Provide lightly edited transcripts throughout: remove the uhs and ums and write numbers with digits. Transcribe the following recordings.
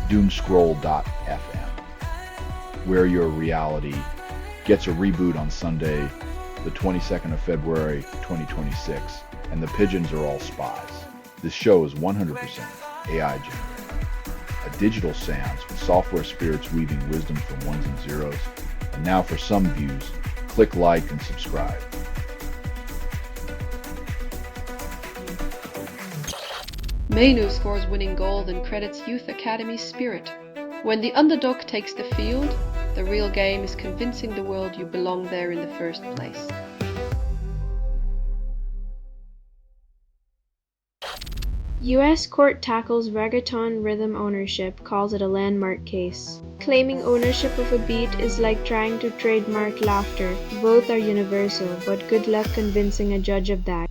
Doomscroll.fm, where your reality gets a reboot on Sunday, the 22nd of February, 2026, and the pigeons are all spies. This show is 100% AI generated. A digital seance with software spirits weaving wisdom from ones and zeros. And now for some views, click like and subscribe. Manu scores winning goal and credits Youth Academy's spirit. When the underdog takes the field, the real game is convincing the world you belong there in the first place. U.S. court tackles reggaeton rhythm ownership, calls it a landmark case. Claiming ownership of a beat is like trying to trademark laughter. Both are universal, but good luck convincing a judge of that.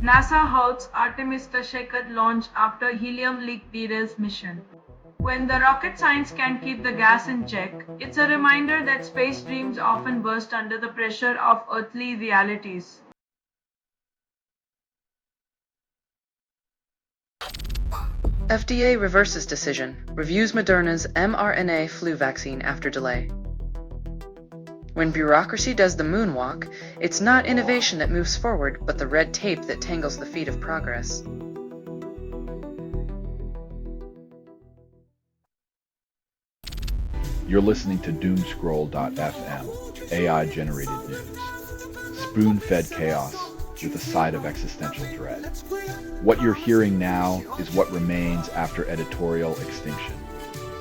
NASA halts Artemis Tashekad launch after helium leak derails mission. When the rocket science can't keep the gas in check, it's a reminder that space dreams often burst under the pressure of earthly realities. FDA reverses decision, reviews Moderna's mRNA flu vaccine after delay. When bureaucracy does the moonwalk, it's not innovation that moves forward, but the red tape that tangles the feet of progress. You're listening to Doomscroll.fm, AI-generated news. Spoon-fed chaos with a side of existential dread. What you're hearing now is what remains after editorial extinction.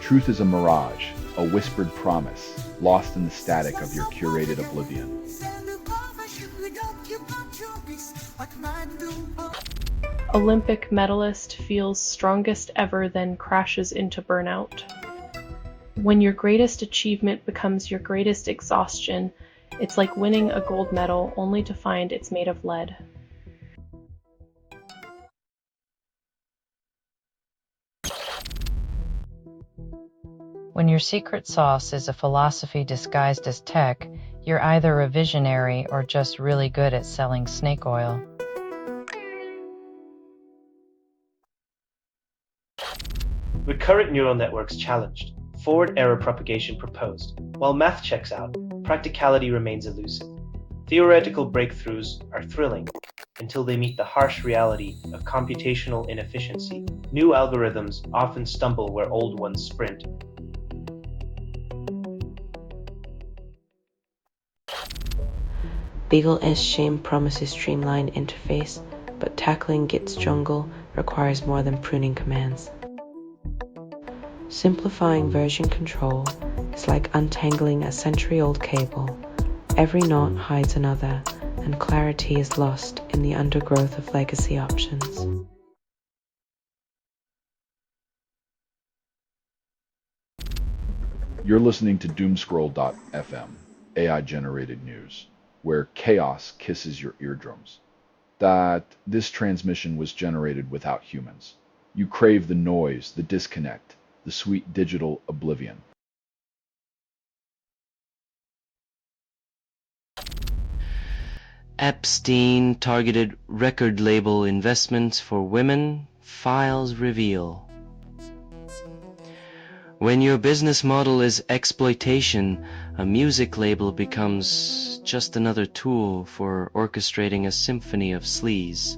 Truth is a mirage, a whispered promise, lost in the static of your curated oblivion. Olympic medalist feels strongest ever, then crashes into burnout. When your greatest achievement becomes your greatest exhaustion, it's like winning a gold medal only to find it's made of lead. When your secret sauce is a philosophy disguised as tech, you're either a visionary or just really good at selling snake oil. Recurrent neural networks challenged, forward error propagation proposed. While math checks out, practicality remains elusive. Theoretical breakthroughs are thrilling until they meet the harsh reality of computational inefficiency. New algorithms often stumble where old ones sprint. Legal S-Shame promises streamlined interface, but tackling Git's jungle requires more than pruning commands. Simplifying version control is like untangling a century-old cable. Every knot hides another, and clarity is lost in the undergrowth of legacy options. You're listening to Doomscroll.fm, AI-generated news, where chaos kisses your eardrums. That this transmission was generated without humans. You crave the noise, the disconnect, the sweet digital oblivion. Epstein targeted record label investments for women, files reveal. When your business model is exploitation, a music label becomes just another tool for orchestrating a symphony of sleaze.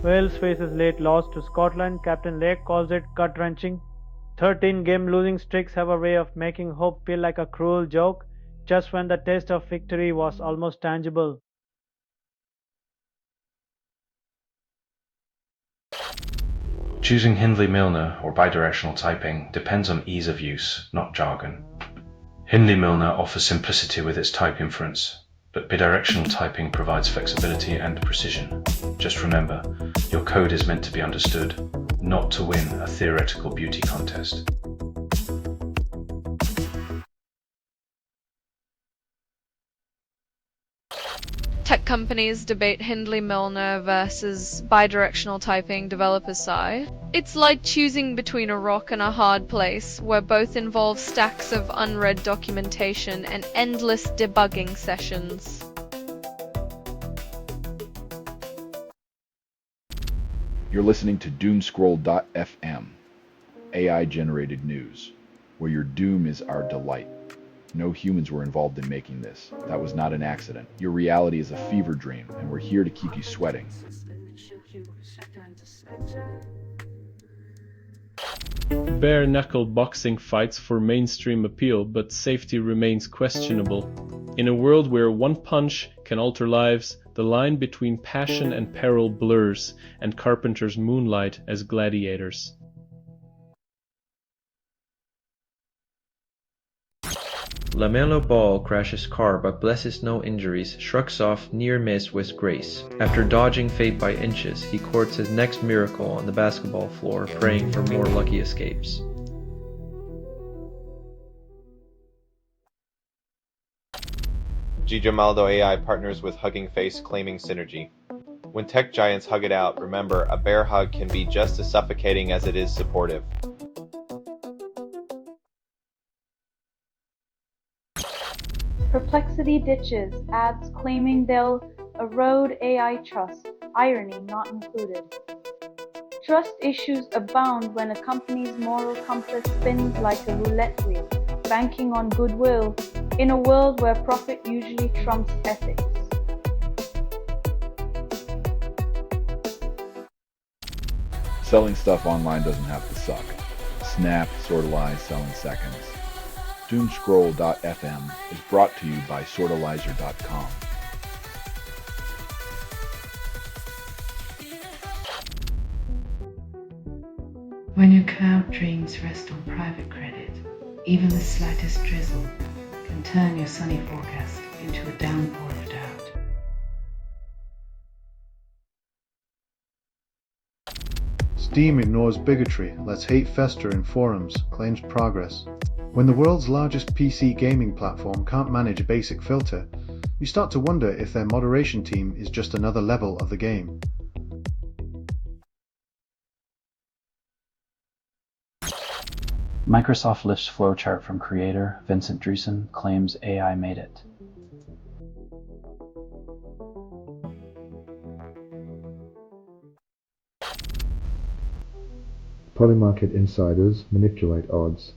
Wales faces late loss to Scotland. Captain Lake calls it gut-wrenching. 13-game losing streaks have a way of making hope feel like a cruel joke, just when the taste of victory was almost tangible. Choosing Hindley-Milner or bidirectional typing depends on ease of use, not jargon. Hindley-Milner offers simplicity with its type inference, but bidirectional typing provides flexibility and precision. Just remember, your code is meant to be understood, not to win a theoretical beauty contest. Tech companies debate Hindley-Milner versus bidirectional typing developers' side. It's like choosing between a rock and a hard place, where both involve stacks of unread documentation and endless debugging sessions. You're listening to Doomscroll.fm, AI-generated news, where your doom is our delight. No humans were involved in making this. That was not an accident. Your reality is a fever dream, and we're here to keep you sweating. Bare-knuckle boxing fights for mainstream appeal, but safety remains questionable. In a world where one punch can alter lives, the line between passion and peril blurs, and carpenters moonlight as gladiators. LaMelo Ball crashes car but blesses no injuries, shrugs off near miss with grace. After dodging fate by inches, he courts his next miracle on the basketball floor, praying for more lucky escapes. Gijamaldo AI partners with Hugging Face claiming synergy. When tech giants hug it out, remember, a bear hug can be just as suffocating as it is supportive. Perplexity ditches ads claiming they'll erode AI trust, irony not included. Trust issues abound when a company's moral compass spins like a roulette wheel, banking on goodwill in a world where profit usually trumps ethics. Selling stuff online doesn't have to suck. Snap, sortalize, sell in seconds. Doomscroll.fm is brought to you by sortalizer.com. When your cloud dreams rest on private credit, even the slightest drizzle can turn your sunny forecast into a downpour of doubt. Steam ignores bigotry, lets hate fester in forums, claims progress. When the world's largest PC gaming platform can't manage a basic filter, you start to wonder if their moderation team is just another level of the game. Microsoft lifts flowchart from creator Vincent Driessen, claims AI made it. Polymarket insiders manipulate odds.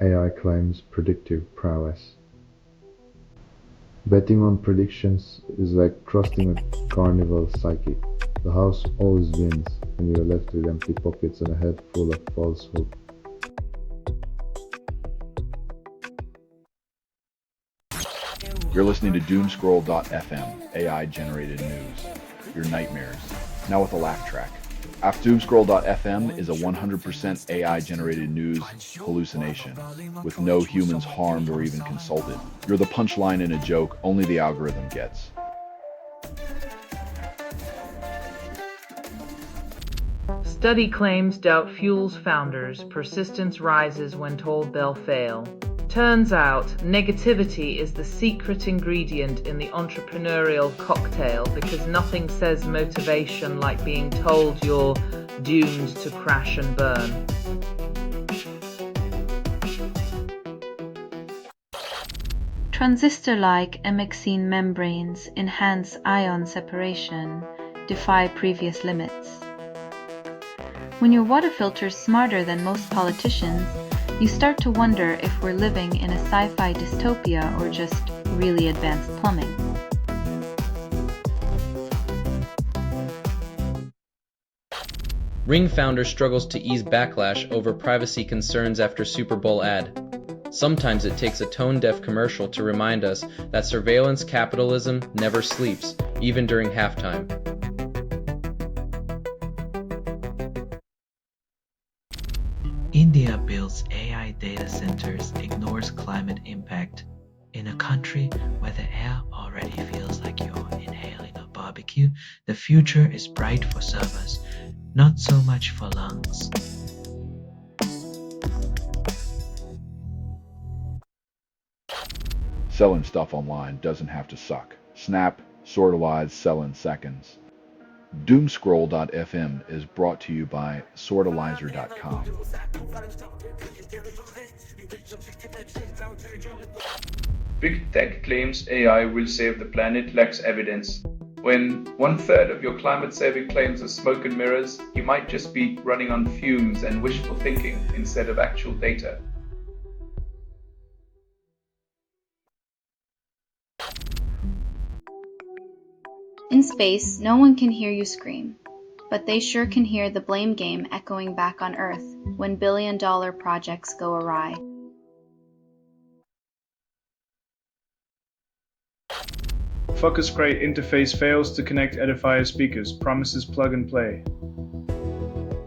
AI claims predictive prowess. Betting on predictions is like trusting a carnival psychic. The house always wins, and you are left with empty pockets and a head full of falsehood. You're listening to Doomscroll.fm, AI-generated news. Your nightmares, now with a laugh track. Doomscroll.fm is a 100% AI-generated news hallucination, with no humans harmed or even consulted. You're the punchline in a joke only the algorithm gets. Study claims doubt fuels founders. Persistence rises when told they'll fail. Turns out, negativity is the secret ingredient in the entrepreneurial cocktail because nothing says motivation like being told you're doomed to crash and burn. Transistor-like Memescreamer membranes enhance ion separation, defy previous limits. When your water filter's smarter than most politicians, you start to wonder if we're living in a sci-fi dystopia or just really advanced plumbing. Ring founder struggles to ease backlash over privacy concerns after Super Bowl ad. Sometimes it takes a tone-deaf commercial to remind us that surveillance capitalism never sleeps, even during halftime. India builds AI data centers, ignores climate impact. In a country where the air already feels like you're inhaling a barbecue, the future is bright for servers, not so much for lungs. Selling stuff online doesn't have to suck. Snap, sortalize, sell in seconds. Doomscroll.fm is brought to you by sortalizer.com. Big Tech claims AI will save the planet lacks evidence. When one-third of your climate-saving claims are smoke and mirrors, you might just be running on fumes and wishful thinking instead of actual data. In space, no one can hear you scream, but they sure can hear the blame game echoing back on Earth when billion-dollar projects go awry. Focusgrate interface fails to connect Edifier speakers, promises plug and play.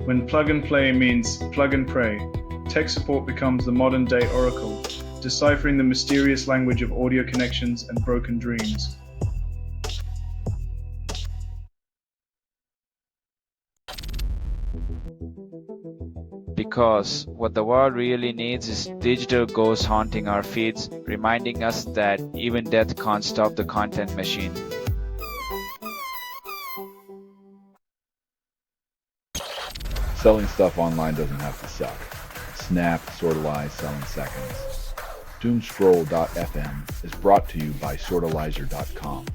When plug and play means plug and pray, tech support becomes the modern day oracle, deciphering the mysterious language of audio connections and broken dreams. Because what the world really needs is digital ghosts haunting our feeds, reminding us that even death can't stop the content machine. Selling stuff online doesn't have to suck. Snap, sortalize, sell in seconds. Doomscroll.fm is brought to you by sortalizer.com.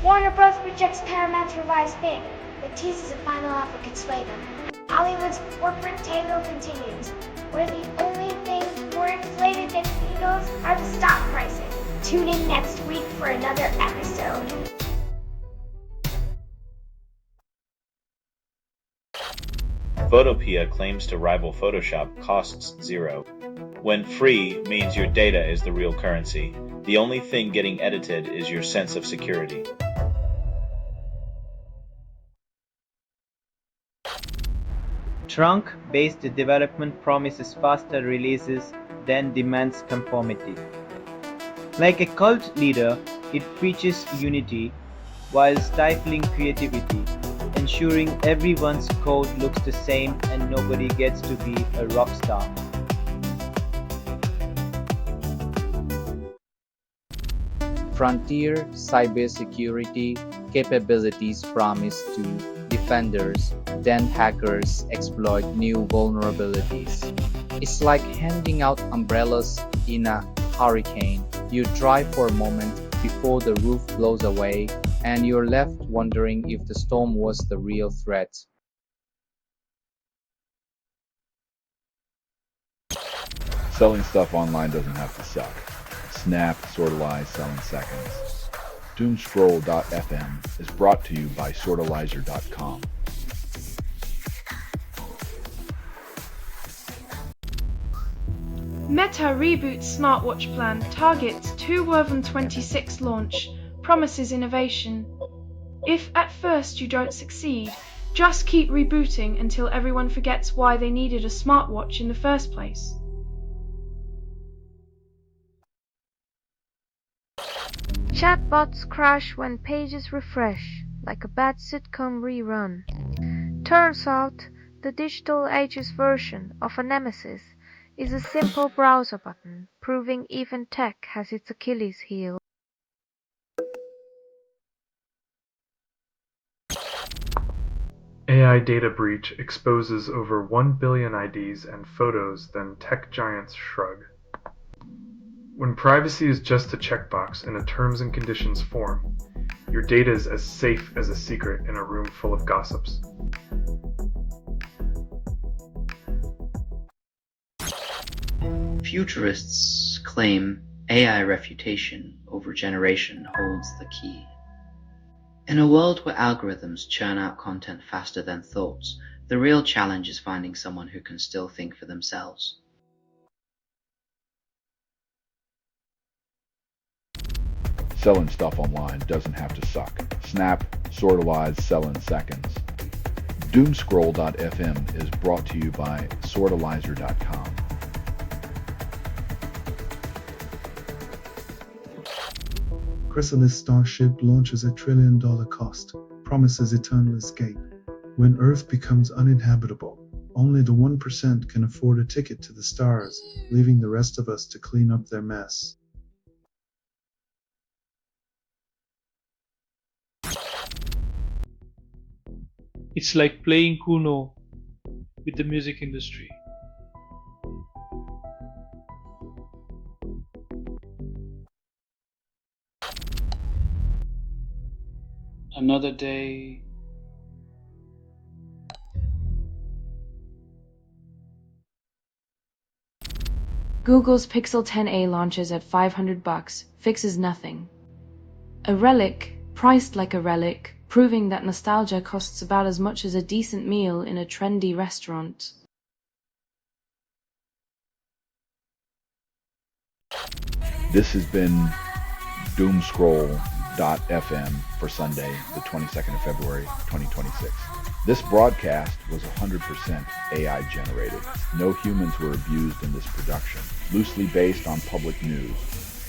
Warner Bros. Rejects Paramount's revised bid, but teases a final offer could sway them. Hollywood's corporate tango continues, where the only things more inflated than Beatles are the stock prices. Tune in next week for another episode. Photopea claims to rival Photoshop costs zero. When free means your data is the real currency. The only thing getting edited is your sense of security. Trunk-based development promises faster releases than demands conformity. Like a cult leader, it preaches unity while stifling creativity, ensuring everyone's code looks the same and nobody gets to be a rock star. Frontier cybersecurity capabilities promise to defenders, then hackers exploit new vulnerabilities. It's like handing out umbrellas in a hurricane. You drive for a moment before the roof blows away, and you're left wondering if the storm was the real threat. Selling stuff online doesn't have to suck. Snap, sortalize, sell in seconds. Doomscroll.fm is brought to you by sortalizer.com. Meta reboots smartwatch plan, targets 2026 launch, promises innovation. If at first you don't succeed, just keep rebooting until everyone forgets why they needed a smartwatch in the first place. Chatbots crash when pages refresh, like a bad sitcom rerun. Turns out, the digital age's version of a nemesis is a simple browser button, proving even tech has its Achilles heel. AI data breach exposes over 1 billion IDs and photos, then tech giants shrug. When privacy is just a checkbox in a terms and conditions form, your data is as safe as a secret in a room full of gossips. Futurists claim AI refutation over generation holds the key. In a world where algorithms churn out content faster than thoughts, the real challenge is finding someone who can still think for themselves. Selling stuff online doesn't have to suck. Snap, sortalize, sell in seconds. Doomscroll.fm is brought to you by sortalizer.com. Chrysalis starship launches $1 trillion cost, promises eternal escape. When Earth becomes uninhabitable, only the 1% can afford a ticket to the stars, leaving the rest of us to clean up their mess. It's like playing Uno with the music industry. Another day. Google's Pixel 10a launches at $500, fixes nothing. A relic, priced like a relic, proving that nostalgia costs about as much as a decent meal in a trendy restaurant. This has been Doomscroll.fm for Sunday, the 22nd of February, 2026. This broadcast was 100% AI generated. No humans were abused in this production. Loosely based on public news,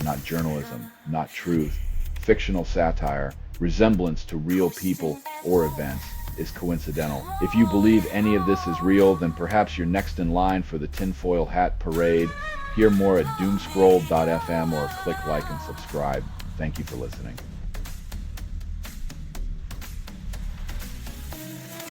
not journalism, not truth. Fictional satire, resemblance to real people or events is coincidental. If you believe any of this is real, then perhaps you're next in line for the tinfoil hat parade. Hear more at doomscroll.fm or click like and subscribe. Thank you for listening.